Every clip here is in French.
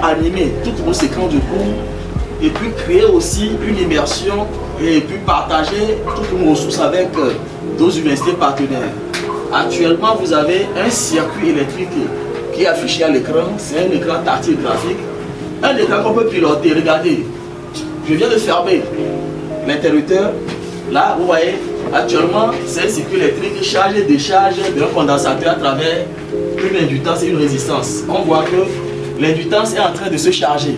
animer toutes vos séquences de cours et puis créer aussi une immersion et puis partager toutes nos ressources avec d'autres universités partenaires. Actuellement, vous avez un circuit électrique qui est affiché à l'écran. C'est un écran tactile graphique. Un écran qu'on peut piloter. Regardez, je viens de fermer l'interrupteur. Là, vous voyez, actuellement, c'est un circuit électrique qui charge et décharge de un condensateur à travers une inductance et une résistance. On voit que l'inductance est en train de se charger.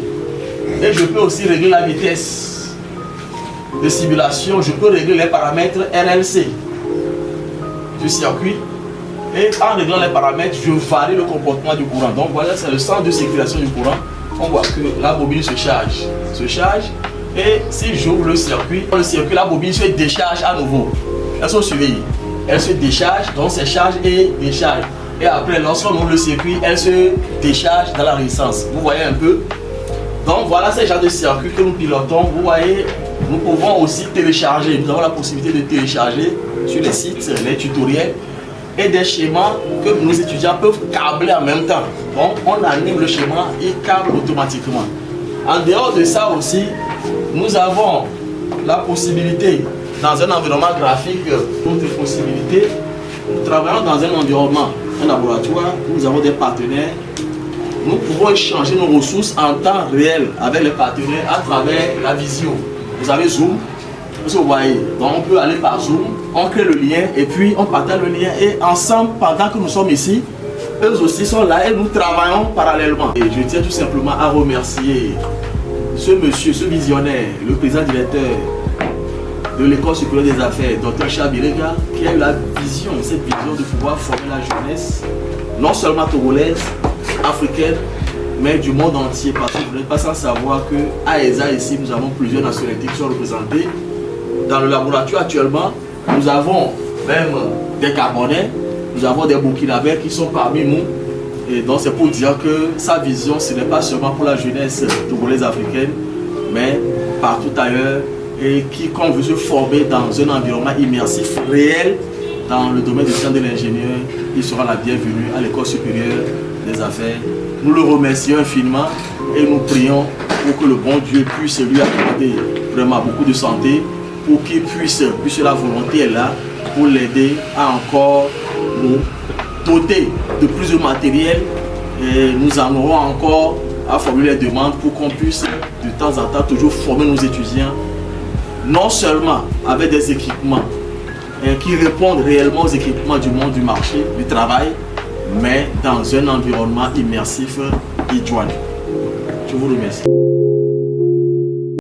Et je peux aussi régler la vitesse de simulation. Je peux régler les paramètres RLC du circuit. Et en réglant les paramètres, je varie le comportement du courant. Donc voilà, c'est le centre de circulation du courant. On voit que la bobine se charge. Et si j'ouvre le circuit, la bobine se décharge à nouveau. Elles sont suivies. Elle se décharge, donc c'est charge et décharge. Et après, lorsqu'on ouvre le circuit, elle se décharge dans la résistance. Vous voyez un peu? Donc voilà ce genre de circuit que nous pilotons. Vous voyez, nous pouvons aussi télécharger. Nous avons la possibilité de télécharger sur les sites, les tutoriels et des schémas que nos étudiants peuvent câbler en même temps. Donc on anime le schéma et câble automatiquement. En dehors de ça aussi, nous avons la possibilité dans un environnement graphique, autre possibilité, nous travaillons dans un environnement, un laboratoire où nous avons des partenaires. Nous pouvons échanger nos ressources en temps réel avec les partenaires à travers la visio. Vous avez Zoom, vous voyez, donc on peut aller par Zoom, on crée le lien et puis on partage le lien et ensemble, pendant que nous sommes ici, eux aussi sont là et nous travaillons parallèlement. Et je tiens tout simplement à remercier ce monsieur, ce visionnaire, le président directeur de l'École supérieure des affaires, Dr Chabirega, qui a eu la vision, cette vision de pouvoir former la jeunesse, non seulement togolaise, africaine, mais du monde entier, parce que vous n'êtes pas sans savoir qu'à ESA ici, nous avons plusieurs nationalités qui sont représentées. Dans le laboratoire actuellement, nous avons même des Gabonais, nous avons des Burkinabés qui sont parmi nous. Et donc c'est pour dire que sa vision, ce n'est pas seulement pour la jeunesse togolaise africaine, mais partout ailleurs. Et quiconque veut se former dans un environnement immersif réel dans le domaine des sciences de l'ingénieur, il sera la bienvenue à l'École supérieure des affaires. Nous le remercions infiniment et nous prions pour que le bon Dieu puisse lui accorder vraiment beaucoup de santé, pour qu'il puisse la volonté est là, pour l'aider à encore nous doter de plus de matériel. Et nous en aurons encore à formuler les demandes pour qu'on puisse de temps en temps toujours former nos étudiants, non seulement avec des équipements qui répondent réellement aux équipements du monde du marché, du travail, mais dans un environnement immersif idoine. Je vous remercie.